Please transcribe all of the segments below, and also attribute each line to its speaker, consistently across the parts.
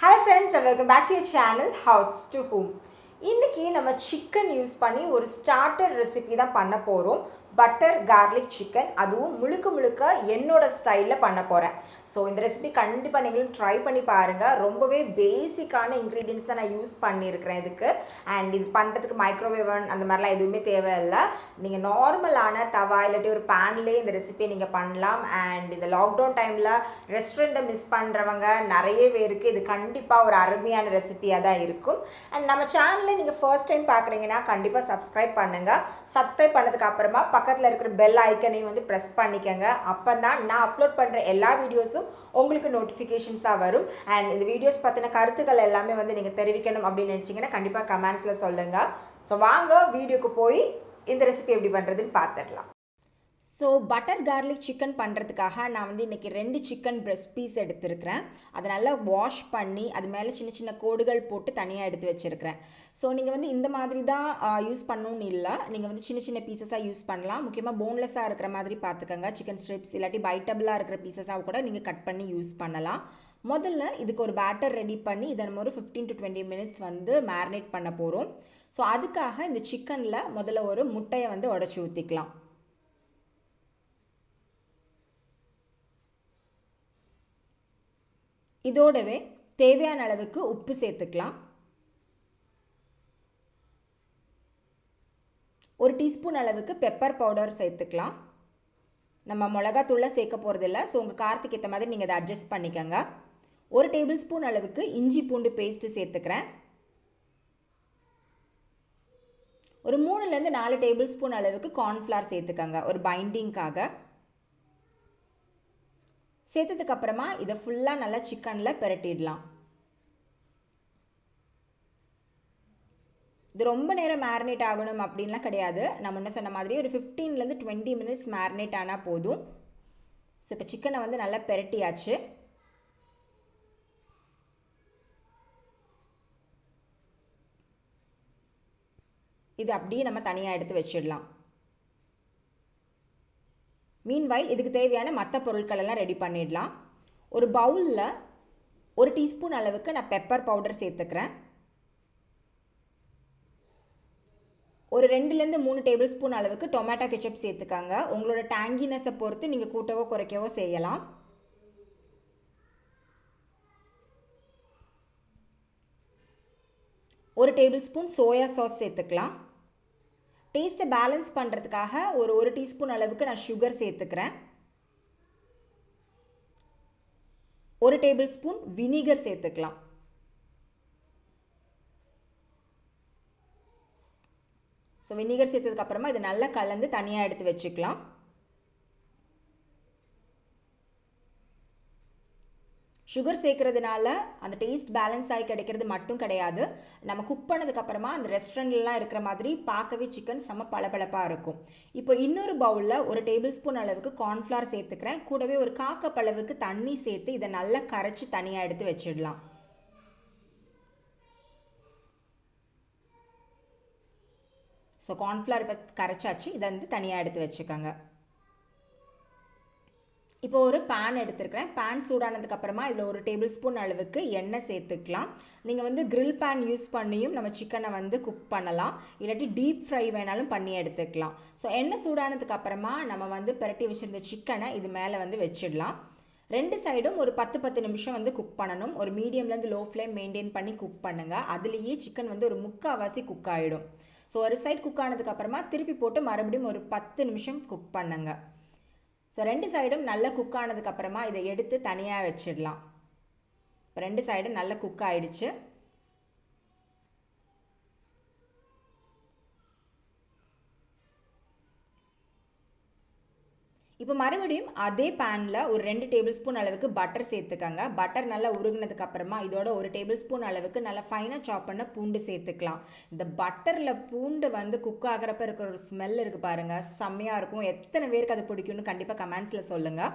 Speaker 1: Hello friends and welcome back to your channel House to Home. இன்னைக்கு நம்ம chicken use பண்ணி ஒரு starter recipe தான் பண்ண போகிறோம். பட்டர் கார்லிக் சிக்கன், அதுவும் முழுக்க என்னோட ஸ்டைலில் பண்ண போகிறேன். ஸோ இந்த ரெசிபி கண்டிப்பாக நீங்களும் ட்ரை பண்ணி பாருங்கள். ரொம்பவே பேசிக்கான இன்க்ரீடியன்ஸ் தான் நான் யூஸ் பண்ணியிருக்கிறேன் இதுக்கு. அண்ட் இது பண்ணுறதுக்கு மைக்ரோவேவ் அந்த மாதிரிலாம் எதுவுமே தேவையில்லை. நீங்கள் நார்மலான தவா இல்லாட்டி ஒரு பேன்லேயே இந்த ரெசிபியை நீங்கள் பண்ணலாம். அண்ட் இந்த லாக்டவுன் டைமில் ரெஸ்டாரண்ட்டை மிஸ் பண்ணுறவங்க நிறைய பேருக்கு இது கண்டிப்பாக ஒரு அருமையான ரெசிபியாக தான் இருக்கும். அண்ட் நம்ம சேனலில் நீங்கள் ஃபர்ஸ்ட் டைம் பார்க்குறீங்கன்னா கண்டிப்பாக சப்ஸ்கிரைப் பண்ணுங்கள். சப்ஸ்கிரைப் பண்ணதுக்கு அப்புறமா பக்கத்தில் இருக்கிற பெல் ஐக்கனையும் வந்து ப்ரெஸ் பண்ணிக்கோங்க. அப்போ தான் நான் அப்லோட் பண்ணுற எல்லா வீடியோஸும் உங்களுக்கு நோட்டிஃபிகேஷன்ஸாக வரும். அண்ட் இந்த வீடியோஸ் பற்றின கருத்துக்கள் எல்லாமே வந்து நீங்கள் தெரிவிக்கணும் அப்படின்னு நினச்சிங்கன்னா கண்டிப்பாக கமெண்ட்ஸில் சொல்லுங்கள். ஸோ வாங்க வீடியோக்கு போய் இந்த ரெசிபி எப்படி பண்ணுறதுன்னு பார்த்துடலாம். ஸோ பட்டர் கார்லிக் சிக்கன் பண்ணுறதுக்காக நான் வந்து இன்றைக்கி 2 சிக்கன் பிரெஸ்ட் பீஸ் எடுத்துருக்கிறேன். அதை நல்லா வாஷ் பண்ணி அது மேலே சின்ன கோடுகள் போட்டு தனியாக எடுத்து வச்சுருக்கிறேன். ஸோ நீங்கள் வந்து இந்த மாதிரி தான் யூஸ் பண்ணணும்னு இல்லை, நீங்கள் வந்து சின்ன பீசஸாக யூஸ் பண்ணலாம். முக்கியமாக போன்லெஸ்ஸாக இருக்கிற மாதிரி பார்த்துக்கோங்க. சிக்கன் ஸ்ட்ரிப்ஸ் இல்லாட்டி பைட்டபிளாக இருக்கிற பீசஸாக கூட நீங்கள் கட் பண்ணி யூஸ் பண்ணலாம். முதல்ல இதுக்கு ஒரு பேட்டர் ரெடி பண்ணி இதை நம்ம ஒரு 15 to 20 மினிட்ஸ் வந்து மேரினேட் பண்ண போகிறோம். ஸோ அதுக்காக இந்த சிக்கனில் முதல்ல ஒரு முட்டையை வந்து உடச்சி ஊற்றிக்கலாம். இதோடவே தேவையான அளவுக்கு உப்பு சேர்த்துக்கலாம். 1 டீஸ்பூன் அளவுக்கு பெப்பர் பவுடர் சேர்த்துக்கலாம். நம்ம மிளகாத்தூள்லாம் சேர்க்க போகிறதில்ல. ஸோ உங்கள் காரத்துக்கு ஏற்ற மாதிரி நீங்கள் அதை அட்ஜஸ்ட் பண்ணிக்கோங்க. 1 டேபிள் ஸ்பூன் அளவுக்கு இஞ்சி பூண்டு பேஸ்ட்டு சேர்த்துக்கிறேன். ஒரு 3லேருந்து 4 டேபிள் ஸ்பூன் அளவுக்கு கார்ன்ஃப்ளவர் சேர்த்துக்கோங்க ஒரு பைண்டிங்காக. சேர்த்ததுக்கப்புறமா இதை ஃபுல்லாக நல்லா சிக்கனில் பிரட்டிடலாம். இது ரொம்ப நேரம் மேரினேட் ஆகணும் அப்படின்லாம் கிடையாது. நான் முன்ன சொன்ன மாதிரி ஒரு 15லேருந்து 20 மினிட்ஸ் மேரினேட் ஆனால் போதும். ஸோ இப்போ சிக்கனை வந்து நல்லா பிரட்டியாச்சு. இது அப்படியே நம்ம தனியாக எடுத்து வச்சிடலாம். மீன்வைல் இதுக்கு தேவையான மற்ற பொருட்களெல்லாம் ரெடி பண்ணிடலாம். ஒரு பவுலில் 1 டீஸ்பூன் அளவுக்கு நான் பெப்பர் பவுடர் சேர்த்துக்கிறேன். ஒரு 2லேருந்து 3 டேபிள் ஸ்பூன் அளவுக்கு டொமேட்டோ கெச்சப் சேர்த்துக்காங்க. உங்களோட டேங்கினஸை பொறுத்து நீங்கள் கூட்டவோ குறைக்கவோ செய்யலாம். ஒரு டேபிள் ஸ்பூன் சோயா சாஸ் சேர்த்துக்கலாம். டேஸ்ட்டை பேலன்ஸ் பண்ணுறதுக்காக ஒரு டீஸ்பூன் அளவுக்கு நான் சுகர் சேர்த்துக்கிறேன். 1 டேபிள் ஸ்பூன் வினிகர் சேர்த்துக்கலாம். ஸோ வினிகர் சேர்த்ததுக்கப்புறமா இது நல்லா கலந்து தனியாக எடுத்து வச்சுக்கலாம். சுகர் சேர்க்கறதுனால அந்த டேஸ்ட் பேலன்ஸ் ஆகி கிடைக்கிறது மட்டும் கிடையாது, நம்ம குக் பண்ணதுக்கப்புறமா அந்த ரெஸ்டாரண்ட்லாம் இருக்கிற மாதிரி பார்க்கவே சிக்கன் செம்ம பளபளப்பாக இருக்கும். இப்போ இன்னொரு பவுலில் 1 டேபிள் ஸ்பூன் அளவுக்கு கார்ன்ஃப்ளவர் சேர்த்துக்கிறேன். கூடவே ஒரு 1/4 கப் அளவுக்கு தண்ணி சேர்த்து இதை நல்லா கரைச்சி தனியாக எடுத்து வச்சிடலாம். ஸோ கார்ன்ஃப்ளவர் இப்போ கரைச்சாச்சு. இதை வந்து தனியாக எடுத்து வச்சுக்கோங்க. இப்போ ஒரு பேன் எடுத்துருக்கிறேன். பேன் சூடானதுக்கப்புறமா இதில் 1 டேபிள் ஸ்பூன் அளவுக்கு எண்ணெய் சேர்த்துக்கலாம். நீங்கள் வந்து கிரில் பேன் யூஸ் பண்ணியும் நம்ம சிக்கனை வந்து குக் பண்ணலாம், இல்லாட்டி டீப் ஃப்ரை வேணாலும் பண்ணி எடுத்துக்கலாம். ஸோ எண்ணெய் சூடானதுக்கப்புறமா நம்ம வந்து பிரட்டி வச்சுருந்த சிக்கனை இது மேலே வந்து வச்சிடலாம். 2 சைடும் ஒரு 10 நிமிஷம் வந்து குக் பண்ணணும். ஒரு மீடியம்லேருந்து லோ ஃப்ளேம் மெயின்டைன் பண்ணி குக் பண்ணுங்கள். அதுலேயே சிக்கன் வந்து ஒரு 3/4 குக் ஆகிடும். ஸோ ஒரு சைட் குக் ஆனதுக்கப்புறமா திருப்பி போட்டு மறுபடியும் ஒரு 10 நிமிஷம் குக் பண்ணுங்கள். ஸோ 2 சைடும் நல்லா குக் ஆனதுக்கப்புறமா இதை எடுத்து தனியாக வச்சிடலாம். இப்போ 2 சைடும் நல்லா குக் ஆகிடுச்சு. இப்போ மறுபடியும் அதே பேனில் ஒரு 2 டேபிள் ஸ்பூன் அளவுக்கு பட்டர் சேர்த்துக்கங்க. பட்டர் நல்லா உருகுனதுக்கப்புறமா இதோட 1 டேபிள் ஸ்பூன் அளவுக்கு நல்லா ஃபைனாக சாப் பண்ண பூண்டு சேர்த்துக்கலாம். இந்த பட்டரில் பூண்டு வந்து குக் ஆகிறப்ப இருக்கிற ஒரு ஸ்மெல் இருக்குது பாருங்கள், செம்மையாக இருக்கும். எத்தனை பேருக்கு அது பிடிக்கும்னு கண்டிப்பாக கமெண்ட்ஸில் சொல்லுங்கள்.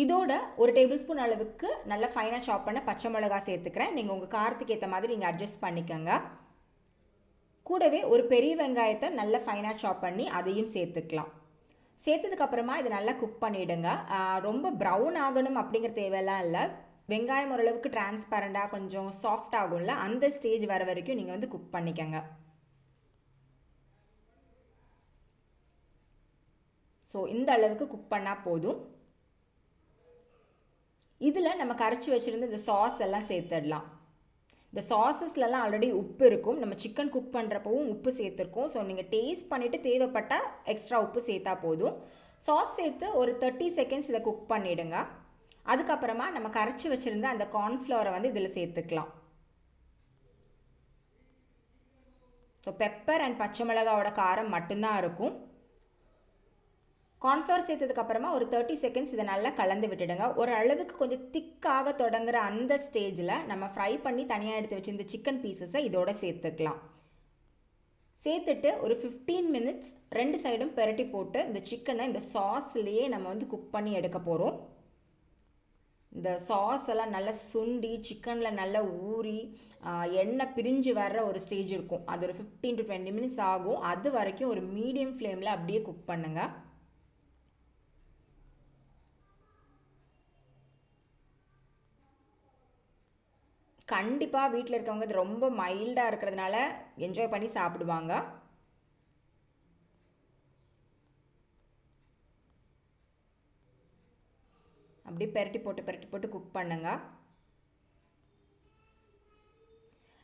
Speaker 1: இதோட 1 டேபிள் ஸ்பூன் அளவுக்கு நல்லா ஃபைனாக சாப் பண்ண பச்சை மிளகா சேர்த்துக்கிறேன். நீங்கள் உங்கள் காரத்துக்கு ஏற்ற மாதிரி நீங்கள் அட்ஜஸ்ட் பண்ணிக்கோங்க. கூடவே ஒரு பெரிய வெங்காயத்தை நல்லா ஃபைனாக சாப் பண்ணி அதையும் சேர்த்துக்கலாம். சேர்த்ததுக்கப்புறமா இதை நல்லா குக் பண்ணிவிடுங்க. ரொம்ப ப்ரௌன் ஆகணும் அப்படிங்கிற தேவையெல்லாம் இல்லை. வெங்காயம் ஓரளவுக்கு டிரான்ஸ்பரண்டாக கொஞ்சம் சாஃப்ட் ஆகும்ல, அந்த ஸ்டேஜ் வர வரைக்கும் நீங்கள் வந்து குக் பண்ணிக்கங்க. ஸோ இந்த அளவுக்கு குக் பண்ணால் போதும். இதில் நம்ம கரைச்சி வச்சுருந்த இந்த சாஸ் எல்லாம் சேர்த்துடலாம். இந்த சாஸஸ்லலாம் ஆல்ரெடி உப்பு இருக்கும், நம்ம சிக்கன் குக் பண்ணுறப்பவும் உப்பு சேர்த்துருக்கோம். ஸோ நீங்கள் டேஸ்ட் பண்ணிவிட்டு தேவைப்பட்டால் எக்ஸ்ட்ரா உப்பு சேர்த்தா போதும். சாஸ் சேர்த்து ஒரு 30 செகண்ட்ஸ் இதை குக் பண்ணிவிடுங்க. அதுக்கப்புறமா நம்ம கரைச்சி வச்சுருந்த அந்த கார்ன்ஃப்ளவரை வந்து இதில் சேர்த்துக்கலாம். ஸோ பெப்பர் அண்ட் பச்சை மிளகாவோட காரம் மட்டும்தான் இருக்கும். கார்ன்ஃப்ளவர் சேர்த்ததுக்கப்புறமா ஒரு 30 செகண்ட்ஸ் இதை நல்லா கலந்து விட்டுடுங்க. ஒரு அளவுக்கு கொஞ்சம் திக்காக தொடங்குற அந்த ஸ்டேஜில் நம்ம ஃப்ரை பண்ணி தனியாக எடுத்து வச்சு இந்த சிக்கன் பீசஸை இதோட சேர்த்துக்கலாம். சேர்த்துட்டு ஒரு 15 மினிட்ஸ் 2 சைடும் பெரட்டி போட்டு இந்த சிக்கனை இந்த சாஸ்லேயே நம்ம வந்து குக் பண்ணி எடுக்க போகிறோம். இந்த சாஸ் எல்லாம் நல்லா சுண்டி சிக்கனில் நல்லா ஊறி எண்ணெய் பிரிஞ்சு வர்ற ஒரு ஸ்டேஜ் இருக்கும். அது ஒரு 15 to 20 மினிட்ஸ் ஆகும். அது வரைக்கும் ஒரு மீடியம் ஃப்ளேமில் அப்படியே குக் பண்ணுங்கள். கண்டிப்பாக வீட்டில் இருக்கவங்க இது ரொம்ப மைல்டாக இருக்கிறதுனால என்ஜாய் பண்ணி சாப்பிடுவாங்க. அப்படியே பெரட்டி போட்டு குக் பண்ணுங்க.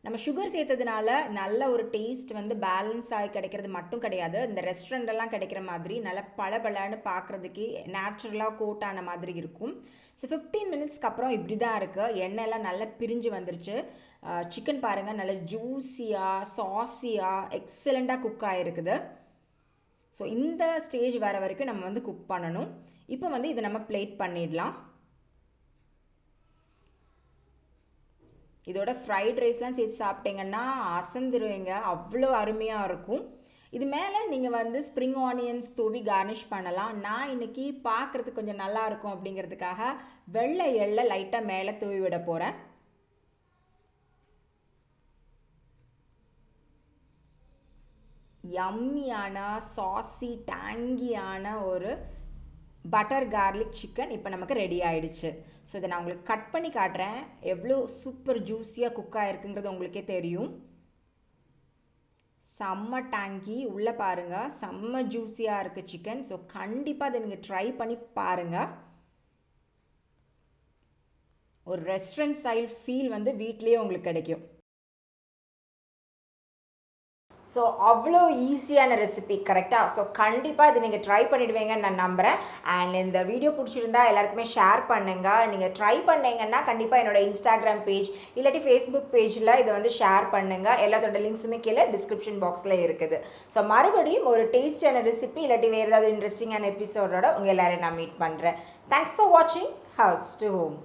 Speaker 1: நம்ம சுகர் சேர்த்ததுனால நல்ல ஒரு டேஸ்ட் வந்து பேலன்ஸ் ஆகி கிடைக்கிறது மட்டும் கிடையாது, இந்த ரெஸ்டாரண்ட்டெல்லாம் கிடைக்கிற மாதிரி நல்லா பளபளன்னு பார்க்குறதுக்கே நேச்சுரலாக கோட் ஆன மாதிரி இருக்கும். ஸோ 15 மினிட்ஸ்க்கு அப்புறம் இப்படி தான் இருக்குது. எண்ணெயெல்லாம் நல்லா பிரிஞ்சு வந்துருச்சு. சிக்கன் பாருங்கள், நல்லா ஜூஸியாக சாஸியாக எக்ஸலண்ட்டாக குக் ஆகிருக்குது. ஸோ இந்த ஸ்டேஜ் வர வரைக்கும் நம்ம வந்து குக் பண்ணணும். இப்போ வந்து இதை நம்ம பிளேட் பண்ணிடலாம். இதோட ஃப்ரைட் ரைஸ்லாம் சேர்த்து சாப்பிட்டீங்கன்னா அசந்துருவீங்க, அவ்வளோ அருமையாக இருக்கும். இது மேலே நீங்கள் வந்து ஸ்ப்ரிங் ஆனியன்ஸ் தூவி கார்னிஷ் பண்ணலாம். நான் இன்றைக்கி பார்க்குறதுக்கு கொஞ்சம் நல்லாயிருக்கும் அப்படிங்கிறதுக்காக வெள்ளை எள்ளை லைட்டாக மேலே தூவி விட போகிறேன். யம்மியான சாஸி டேங்கியான ஒரு பட்டர் கார்லிக் சிக்கன் இப்போ நமக்கு ரெடி ஆகிடுச்சு. ஸோ இதை நான் உங்களுக்கு கட் பண்ணி காட்டுறேன். எவ்வளோ சூப்பர் ஜூஸியாக குக் ஆகிருக்குங்கிறது உங்களுக்கே தெரியும். செம்ம டேங்கி, உள்ளே பாருங்கள் செம்ம ஜூஸியாக இருக்குது சிக்கன். ஸோ கண்டிப்பாக அதை நீங்கள் ட்ரை பண்ணி பாருங்கள். ஒரு ரெஸ்டாரண்ட் ஸ்டைல் ஃபீல் வந்து வீட்லேயே உங்களுக்கு கிடைக்கும். ஸோ அவ்வளோ ஈஸியான ரெசிபி கரெக்டாக. ஸோ கண்டிப்பாக இது நீங்கள் ட்ரை பண்ணிவிடுவீங்கன்னு நான் நம்புகிறேன். அண்ட் இந்த வீடியோ பிடிச்சிருந்தா எல்லாருக்குமே ஷேர் பண்ணுங்கள். நீங்கள் ட்ரை பண்ணிங்கன்னா கண்டிப்பாக என்னோடய இன்ஸ்டாகிராம் பேஜ் இல்லாட்டி ஃபேஸ்புக் பேஜில் இதை வந்து ஷேர் பண்ணுங்கள். எல்லாத்தோட லிங்க்ஸுமே கீழே டிஸ்கிரிப்ஷன் பாக்ஸில் இருக்குது. ஸோ மறுபடியும் ஒரு டேஸ்டியான ரெசிபி இல்லாட்டி வேறு ஏதாவது இன்ட்ரெஸ்டிங்கான எபிசோடோட உங்கள் எல்லோரையும் நான் மீட் பண்ணுறேன். தேங்க்ஸ் ஃபார் வாட்சிங் ஹவுஸ் டு ஹோம்.